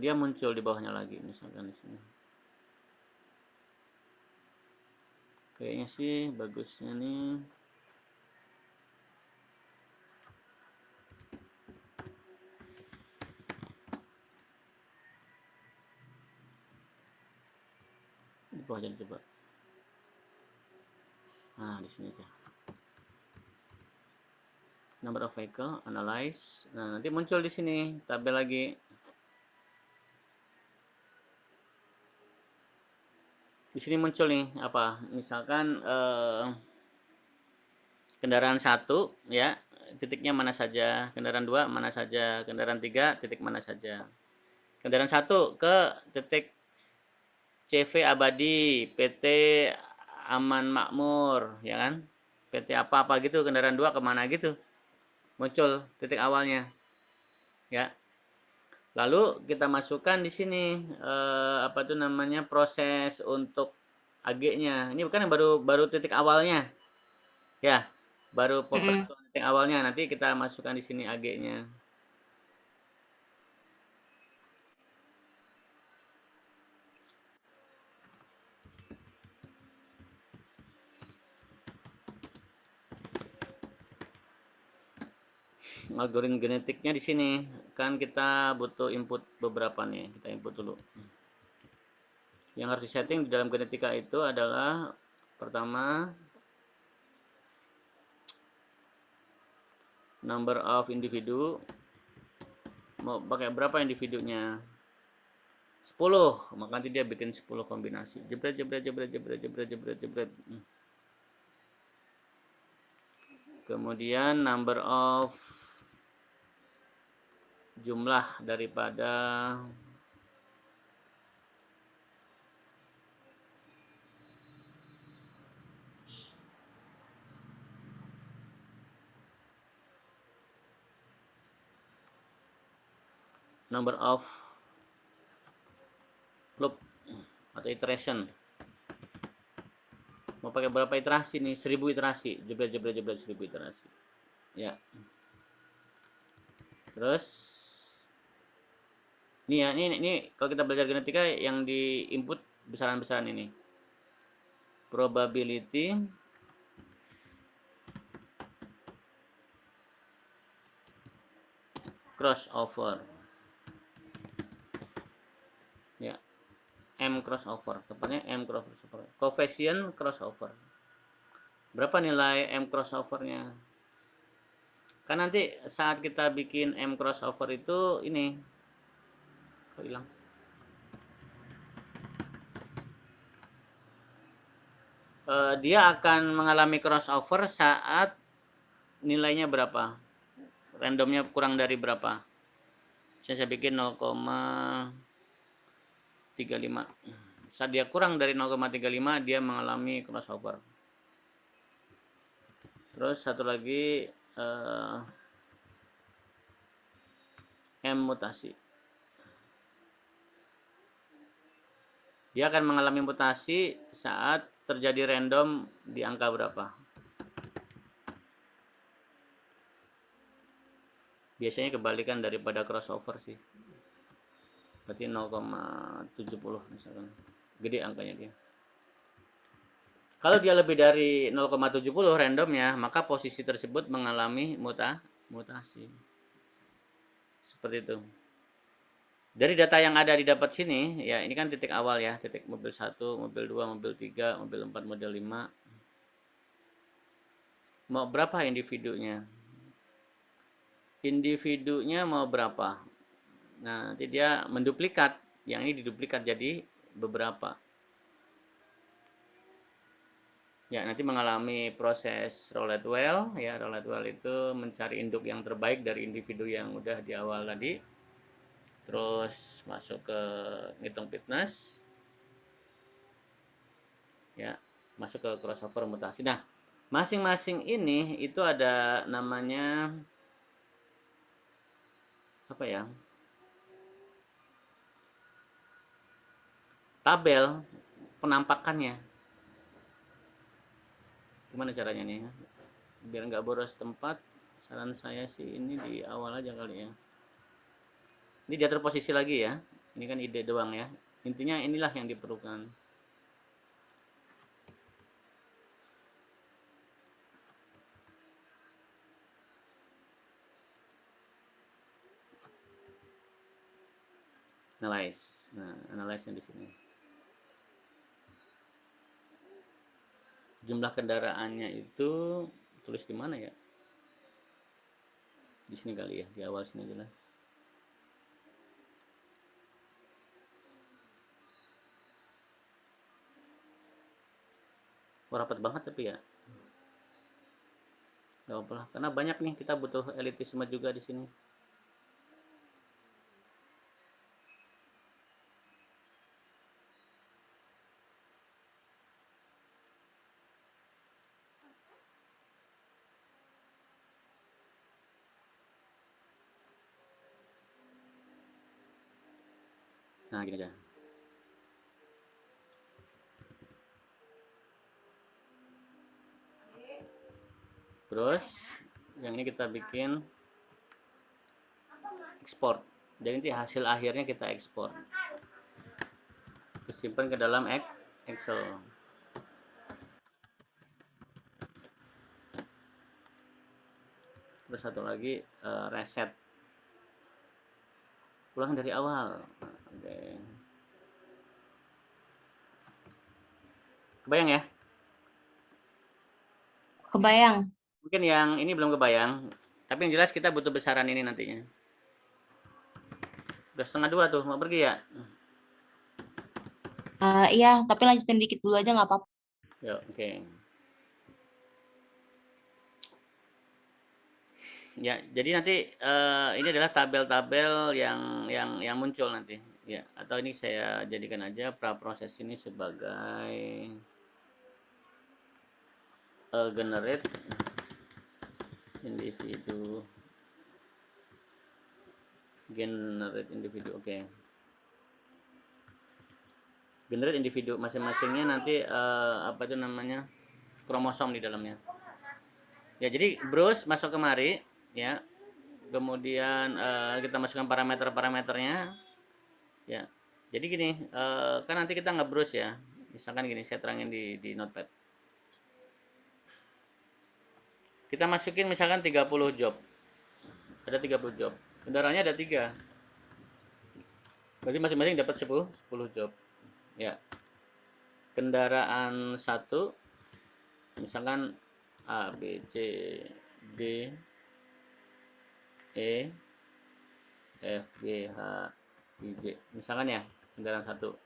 dia muncul di bawahnya lagi, misalkan di sini. Kayaknya sih bagusnya nih. Di bawah aja coba. Nah, di sini aja. Number of vehicle, analyze. Nah, nanti muncul di sini tabel lagi. Di sini muncul nih apa? Misalkan kendaraan 1 ya, titiknya mana saja, kendaraan 2 mana saja, kendaraan 3 titik mana saja. Kendaraan 1 ke titik CV Abadi, PT Aman Makmur, ya kan? PT apa-apa gitu, kendaraan 2 kemana gitu. Muncul titik awalnya. Ya. Lalu kita masukkan di sini apa tuh namanya proses untuk AG-nya. Ini bukan yang baru titik awalnya. Ya, baru Mm-mm. pembentukan titik awalnya. Nanti kita masukkan di sini AG-nya. Algoritma genetiknya di sini. Kan kita butuh input beberapa nih. Kita input dulu. Yang harus disetting di dalam genetika itu adalah pertama number of individu. Mau pakai berapa individunya? 10, maka nanti dia bikin 10 kombinasi. Jebret jebret jebret jebret jebret jebret jebret. Kemudian number of jumlah daripada number of loop atau iteration. Mau pakai berapa iterasi nih? 1000 iterasi. Jebret jebret jebret 1000 iterasi. Ya. Terus ini ya, ini kalau kita belajar genetika yang di input besaran-besaran ini. Probability crossover. Ya, M crossover, tepatnya M crossover. Coefficient crossover. Berapa nilai M crossovernya? Kan nanti saat kita bikin M crossover itu ini kok hilang. Dia akan mengalami crossover saat nilainya berapa? Randomnya kurang dari berapa? Saya bikin 0,35. Saat dia kurang dari 0,35 dia mengalami crossover. Terus satu lagi M mutasi. Dia akan mengalami mutasi saat terjadi random di angka berapa. Biasanya kebalikan daripada crossover sih. Berarti 0,70 misalkan. Gede angkanya dia. Kalau dia lebih dari 0,70 randomnya, maka posisi tersebut mengalami mutasi. Seperti itu. Dari data yang ada didapat sini, ya ini kan titik awal ya, titik mobil 1, mobil 2, mobil 3, mobil 4, mobil 5. Mau berapa individunya? Individunya mau berapa? Nah, nanti dia menduplikat. Yang ini diduplikat jadi beberapa. Ya, nanti mengalami proses roulette wheel. Ya, roulette wheel itu mencari induk yang terbaik dari individu yang udah di awal tadi. terus masuk ke ngitung fitness, ya, masuk ke crossover mutasi. Nah, masing-masing ini itu ada namanya apa ya? Tabel penampakannya. Gimana caranya nih? Biar nggak boros tempat, saran saya sih ini di awal aja kali ya. Ini diatur posisi lagi ya. Ini kan ide doang ya. Intinya inilah yang diperlukan. Analyze. Nah, analyze-nya di sini. Jumlah kendaraannya itu tulis di mana ya? Di sini kali ya, di awal sini aja lah. Oh, rapat banget tapi ya. Gak apa-apa lah, karena banyak nih kita butuh elitisme juga di sini. Nah, gini aja. Terus yang ini kita bikin ekspor. Jadi nanti hasil akhirnya kita ekspor. Disimpan ke dalam Excel. Terus satu lagi reset. Ulang dari awal. Oke. Kebayang ya? Kebayang. Mungkin yang ini belum kebayang. Tapi yang jelas kita butuh besaran ini nantinya. Udah setengah dua tuh, mau pergi ya? Iya, tapi lanjutin dikit dulu aja nggak apa-apa. Yuk, oke. Ya, jadi nanti ini adalah tabel-tabel yang muncul nanti. Ya, atau ini saya jadikan aja pra proses ini sebagai generate individu oke. Generate individu masing-masingnya nanti apa itu namanya? Kromosom di dalamnya. Ya, jadi browse masuk kemari ya. Kemudian kita masukkan parameter-parameternya ya. Jadi gini, kan nanti kita nge-browse ya. Misalkan gini, saya terangin di notepad. Kita masukin misalkan 30 job. Ada 30 job. Kendaraannya ada 3. Berarti masing-masing dapat 10 job. Ya. Kendaraan 1 misalkan A, B, C, D, E, F, G, H, I, J. Misalkan ya, kendaraan 1.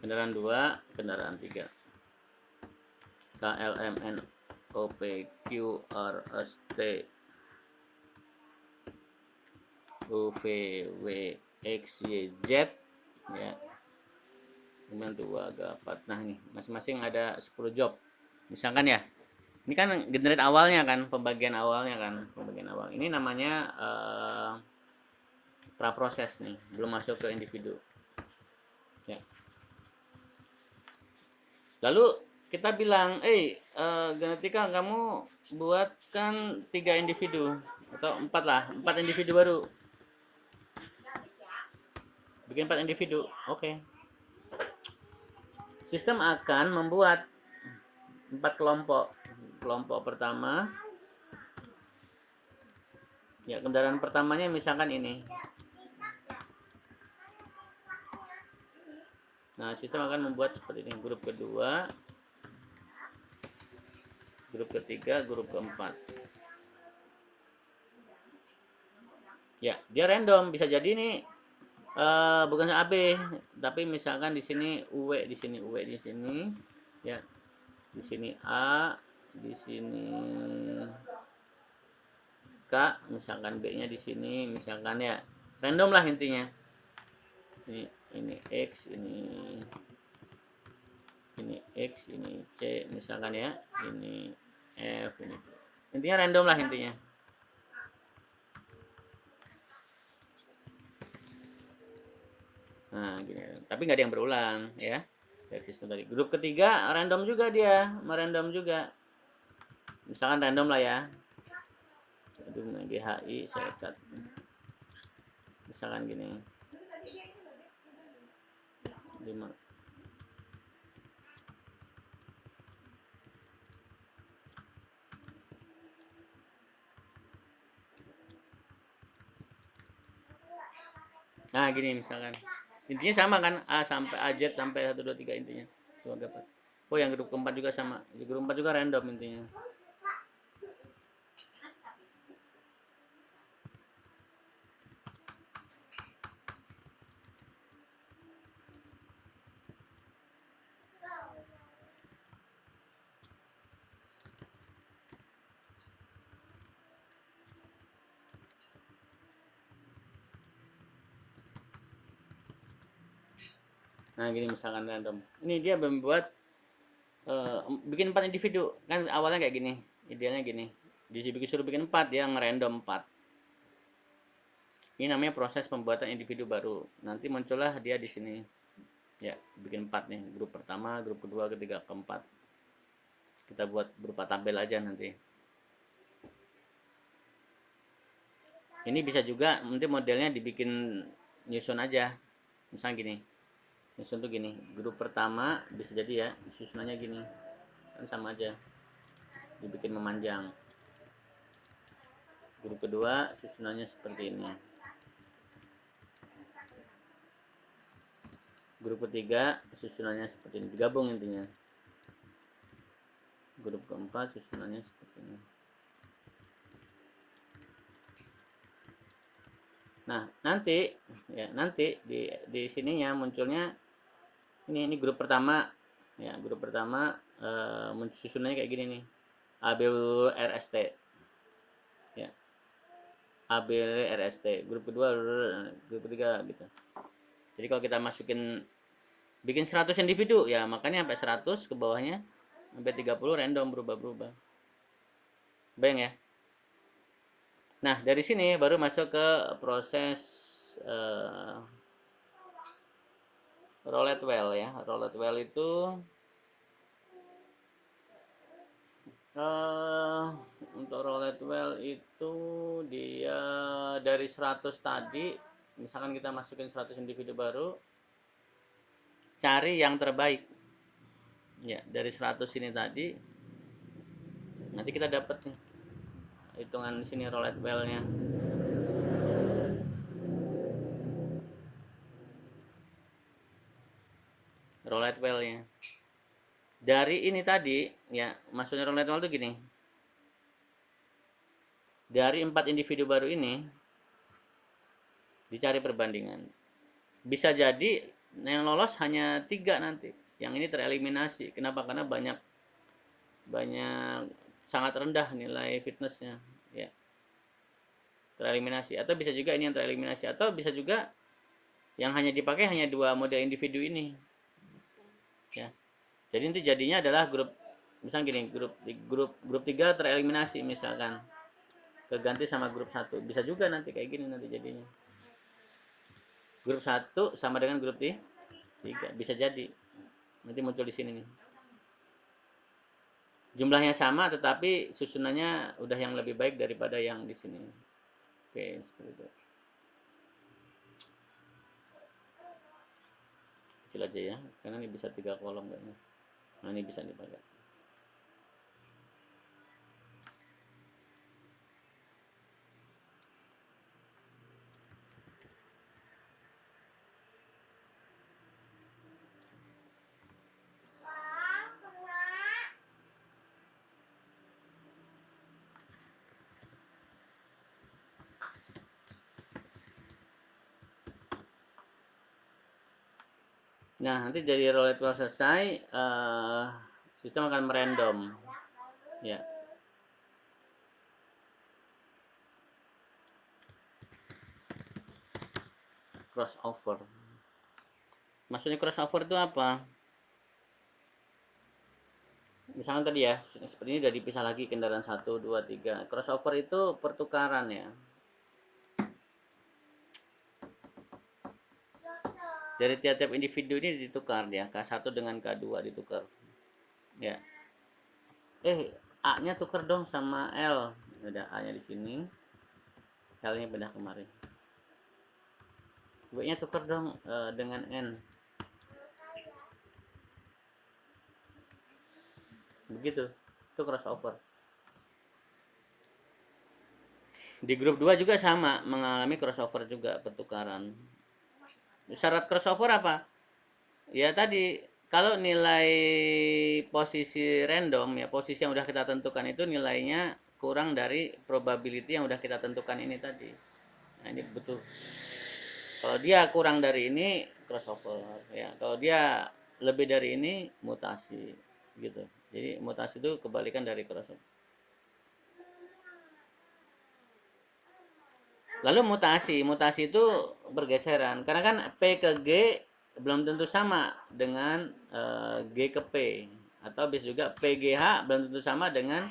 Kendaraan 2, kendaraan 3. K, L, M, N, O, P, Q, R, S, T, U, V, W, X, Y, Z ya. Kemudian 2, 4. Nah, ini masing-masing ada 10 job. Misalkan ya. Ini kan generate awalnya kan, pembagian awalnya kan, pembagian awal. Ini namanya pra proses nih, belum masuk ke individu. Ya. Lalu kita bilang, Genetika kamu buatkan 3 individu atau 4 lah, 4 individu baru. Bikin 4 individu. Oke. Sistem akan membuat 4 kelompok. Kelompok pertama, ya kendaraan pertamanya misalkan ini. Nah, sistem akan membuat seperti ini. Grup kedua, grup ketiga, grup keempat. Ya, dia random. Bisa jadi nih bukan AB, tapi misalkan di sini UW, di sini UW, di sini ya, di sini A, di sini K, misalkan B-nya di sini, misalkan ya random lah intinya. Ini X, ini X, ini C, misalkan ya, ini F, ini intinya random lah intinya. Nah, gini. Tapi nggak ada yang berulang ya dari sistem tadi. Grup ketiga random juga dia, merandom juga. Misalkan random lah ya. Aduh, GHI saya cat. Misalkan gini. 5. Nah, gini misalkan. Intinya sama kan? A sampai AZ sampai 1 2 3 intinya. 2 4. Oh, yang grup keempat juga sama. Di grup 4 juga random intinya. Nah, gini misalkan random. Ini dia membuat bikin 4 individu. Kan awalnya kayak gini. Idealnya gini. Disuruh bikin 4, dia ngerandom 4. Ini namanya proses pembuatan individu baru. Nanti muncullah dia di sini. Ya, bikin 4 nih. Grup pertama, grup kedua, ketiga, keempat. Kita buat berupa tabel aja nanti. Ini bisa juga nanti modelnya dibikin nyusun aja. Misalnya gini. Nyusun tuh gini. Grup pertama bisa jadi ya, susunannya gini. Kan sama aja. Dibikin memanjang. Grup kedua susunannya seperti ini. Grup ketiga susunannya seperti ini. Digabung intinya. Grup keempat susunannya seperti ini. Nah, nanti di sininya munculnya ini grup pertama. Ya, grup pertama susunannya kayak gini nih. ABRST. Ya. ABRST. Grup kedua, grup ketiga gitu. Jadi kalau kita masukin bikin 100 individu ya, makanya sampai 100 ke bawahnya sampai 30 random berubah-berubah. Bayang ya? Nah, dari sini baru masuk ke proses roulette wheel ya. Roulette wheel itu untuk roulette wheel itu dia dari 100 tadi, misalkan kita masukin 100 individu baru, cari yang terbaik. Ya, dari 100 ini tadi nanti kita dapat nih hitungan sini roulette wheel-nya. Roulette wheel-nya. Dari ini tadi, ya, maksudnya roulette wheel itu gini. Dari 4 individu baru ini dicari perbandingan. Bisa jadi yang lolos hanya 3 nanti. Yang ini tereliminasi. Kenapa? Karena banyak sangat rendah nilai fitnessnya, ya, tereliminasi. Atau bisa juga ini yang tereliminasi, atau bisa juga yang hanya dipakai hanya 2 model individu ini, ya. Jadi nanti jadinya adalah grup, misalnya gini, grup 3 tereliminasi misalkan, keganti sama grup 1. Bisa juga nanti kayak gini nanti jadinya. Grup 1 sama dengan grup 3. Bisa jadi. Nanti muncul di sini nih. Jumlahnya sama tetapi susunannya udah yang lebih baik daripada yang di sini. Oke, seperti itu. Kecil aja ya, karena ini bisa 3 kolom kayaknya. Nah, ini bisa dipakai. Nah, nanti jadi roulette wheel selesai, sistem akan merandom. Ya. crossover. Maksudnya crossover itu apa? Misalnya tadi ya, seperti ini udah dipisah lagi kendaraan 1, 2, 3. Crossover itu pertukaran ya. Dari tiap-tiap individu ini ditukar ya, K1 dengan K2 ditukar. Ya. A-nya tukar dong sama L. Udah A-nya di sini. L-nya pindah kemarin. B-nya tukar dong dengan N. Begitu. Itu crossover. Di grup 2 juga sama, mengalami crossover juga, pertukaran. Syarat crossover apa? Ya tadi, kalau nilai posisi random ya, posisi yang udah kita tentukan itu nilainya kurang dari probability yang udah kita tentukan ini tadi. Nah, ini betul. Kalau dia kurang dari ini crossover ya. Kalau dia lebih dari ini mutasi gitu. Jadi mutasi itu kebalikan dari crossover. Lalu mutasi itu bergeseran karena kan P ke G belum tentu sama dengan G ke P, atau bisa juga PGH belum tentu sama dengan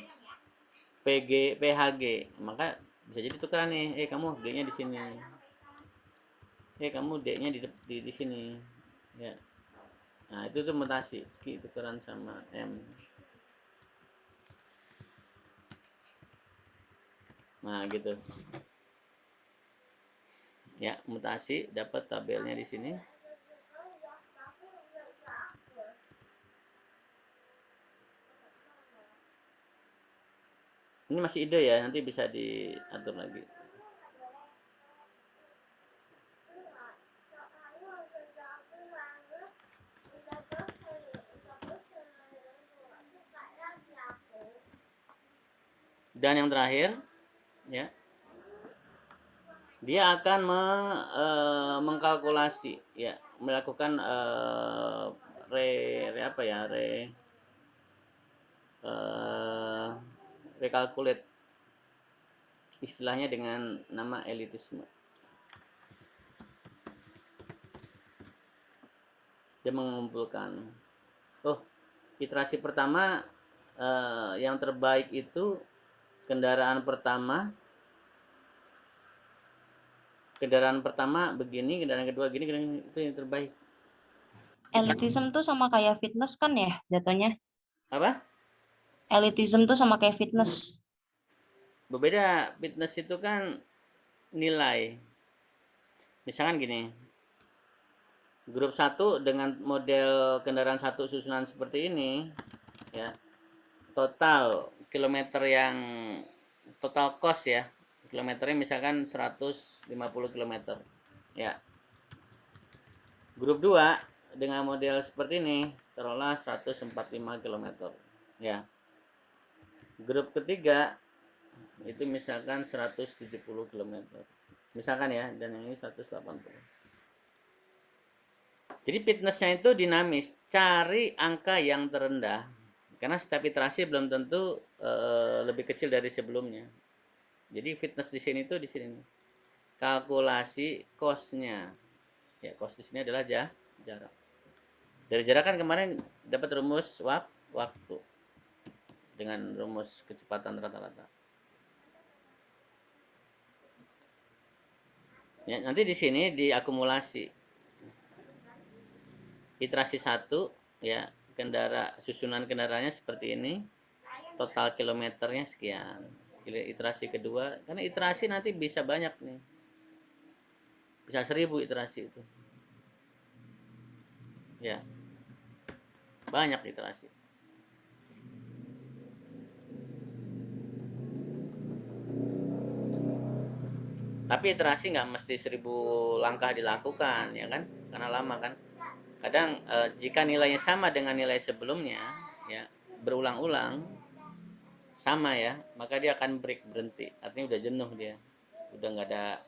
PHG. Maka bisa jadi tukeran nih, kamu G-nya di sini. Kamu D-nya di sini. Ya. Nah, itu tuh mutasi, Q tukeran sama M. Nah, gitu. Ya, mutasi dapat tabelnya di sini. Ini masih ide ya, nanti bisa diatur lagi. Dan yang terakhir, ya, dia akan mengkalkulasi, ya, melakukan apa ya, rekalkulate, istilahnya dengan nama elitisme. Dia mengumpulkan, iterasi pertama yang terbaik itu kendaraan pertama begini, kendaraan kedua gini, itu yang terbaik. Elitism tuh sama kayak fitness kan ya jatuhnya? Apa? Elitism tuh sama kayak fitness. Berbeda. Fitness itu kan nilai. Misalkan gini, grup 1 dengan model kendaraan 1 susunan seperti ini, ya, total cost ya, kilometernya misalkan 150 km, ya. Grup 2 dengan model seperti ini taruhlah 145 km, ya. Grup ketiga itu misalkan 170 km, misalkan ya, dan yang ini 180. Jadi fitnessnya itu dinamis, cari angka yang terendah, karena setiap iterasi belum tentu lebih kecil dari sebelumnya. Jadi fitness di sini tuh di sini, kalkulasi cost-nya. Ya, cost di sini adalah jarak. Dari jarak kan kemarin dapat rumus waktu dengan rumus kecepatan rata-rata. Ya, nanti di sini diakumulasi. Iterasi 1, ya, susunan kendaraannya seperti ini. Total kilometernya sekian. Iterasi kedua, karena iterasi nanti bisa banyak nih. Bisa 1000 iterasi itu. Ya, banyak iterasi. Tapi iterasi nggak mesti 1000 langkah dilakukan, ya kan? Karena lama kan. Kadang jika nilainya sama dengan nilai sebelumnya, ya, berulang-ulang sama ya, maka dia akan berhenti. Artinya udah jenuh dia, udah nggak ada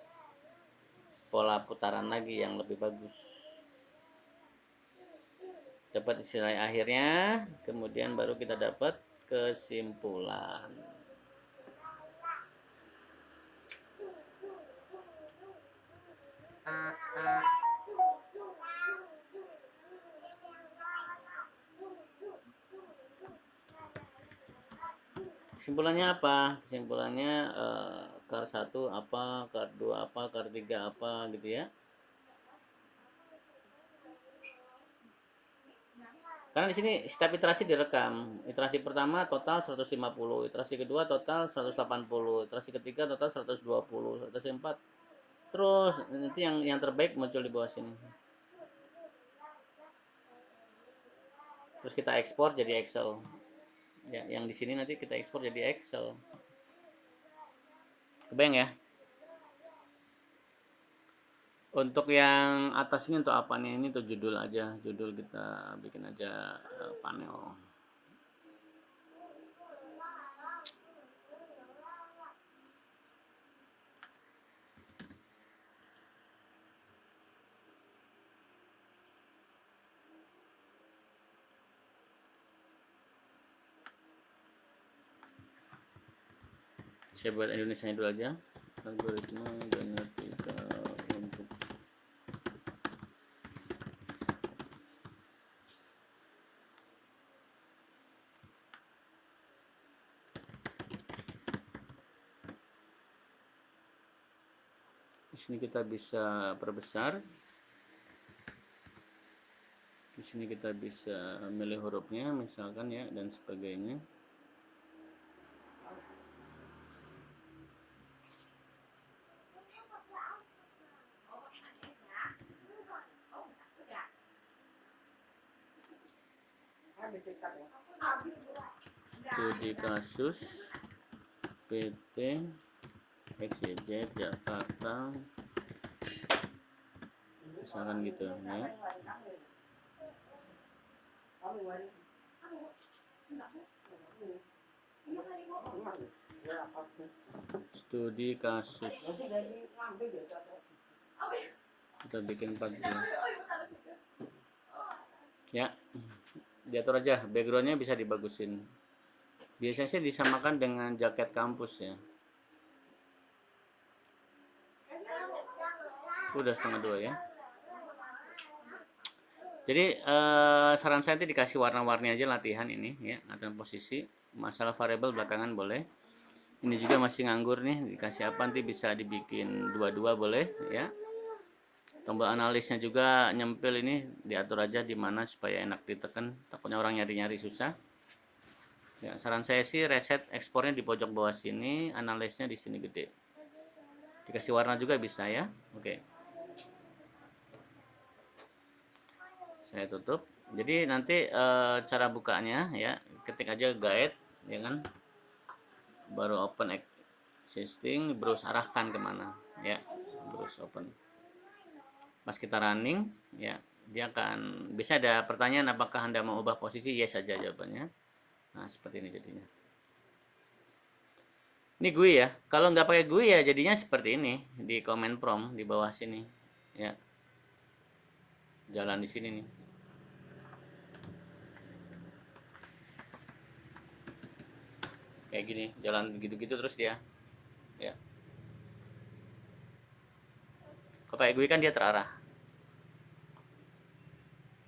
pola putaran lagi yang lebih bagus. Dapat istilah akhirnya, kemudian baru kita dapat kesimpulan. Kesimpulannya apa? Kesimpulannya kar 1 apa, kar 2 apa, kar 3 apa gitu ya. Karena di sini setiap iterasi direkam. Iterasi pertama total 150, iterasi kedua total 180, iterasi ketiga total 120, iterasi 4. Terus nanti yang terbaik muncul di bawah sini. Terus kita ekspor jadi Excel. Ya, yang di sini nanti kita ekspor jadi Excel. Kebayang ya? Untuk yang atas ini untuk apa nih? Ini untuk judul aja. Judul kita bikin aja panel. Saya buat Indonesia dulu aja. Algoritma genetika untuk di sini kita bisa perbesar. Di sini kita bisa milih hurufnya misalkan ya dan sebagainya. Studi kasus PT XYZ Jakarta misalkan gitu ya. Studi kasus kita bikin 14 ya, diatur aja backgroundnya bisa dibagusin. Biasanya sih disamakan dengan jaket kampus ya. Udah 1:30 ya. Jadi saran saya nanti dikasih warna-warni aja latihan ini ya, latihan posisi. Masalah variabel belakangan boleh. Ini juga masih nganggur nih, dikasih apa nanti bisa dibikin dua-dua boleh ya. Tombol analisnya juga nyempil ini diatur aja di mana supaya enak ditekan. Takutnya orang nyari-nyari susah. Ya, saran saya sih reset ekspornya di pojok bawah sini, analisnya di sini gede. Dikasih warna juga bisa ya. Oke. Saya tutup. Jadi nanti cara bukanya ya, ketik aja guide ya kan. Baru open existing, browse arahkan kemana ya. Browse open. Pas kita running ya, dia akan bisa ada pertanyaan apakah Anda mau ubah posisi, yes saja jawabannya. Nah, seperti ini jadinya. Ini GUI ya. Kalau nggak pakai GUI ya jadinya seperti ini di command prompt di bawah sini ya. Jalan di sini nih. Kayak gini, jalan begitu-gitu terus dia. Ya. Kalau pakai GUI kan dia terarah.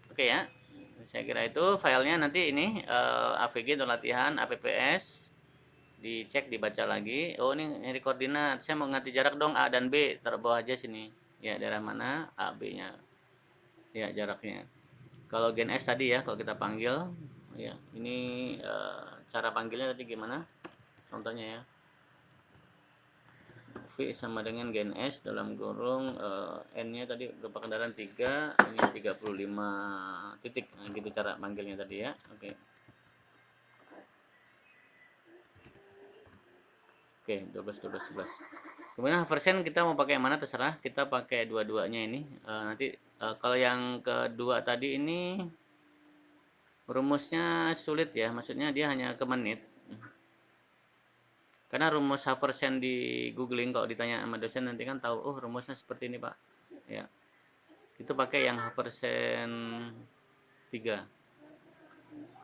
Oke ya. Saya kira itu filenya nanti ini AVG untuk latihan APPS dicek dibaca lagi. Oh ini koordinat, saya mau ngerti jarak dong A dan B, taruh bawah aja sini ya, daerah mana A B nya ya jaraknya. Kalau gen S tadi ya kalau kita panggil ya ini cara panggilnya tadi gimana contohnya ya. V sama dengan gen S dalam kurung N nya tadi berapa kendaraan 3, ini 35 titik, nah, gitu cara manggilnya tadi ya. Oke. Oke, 12 12 11. Kemudian version kita mau pakai yang mana terserah, kita pakai dua-duanya ini. Nanti kalau yang kedua tadi ini rumusnya sulit ya, maksudnya dia hanya ke menit. Karena rumus Haversen di googling kalau ditanya sama dosen nanti kan tahu, oh rumusnya seperti ini Pak. Ya. Itu pakai yang Haversen 3.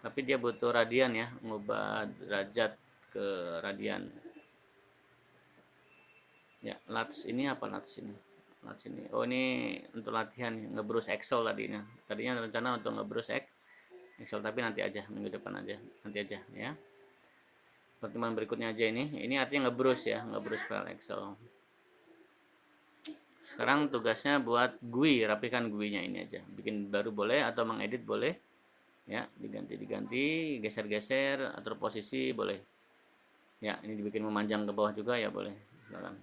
Tapi dia butuh radian ya, ngubah derajat ke radian. Ya, lats ini apa lats ini? sini. Oh, ini untuk latihan ngebrus Excel tadinya. Tadinya rencana untuk ngebrus Excel, tapi nanti aja, minggu depan aja, nanti aja ya. Pertemuan berikutnya aja ini. Ini artinya ngebrus ya, ngebrus file Excel. Sekarang tugasnya buat GUI, rapikan GUI-nya ini aja. Bikin baru boleh atau mengedit boleh. Ya, diganti, geser-geser, atur posisi boleh. Ya, ini dibikin memanjang ke bawah juga ya boleh. Silakan.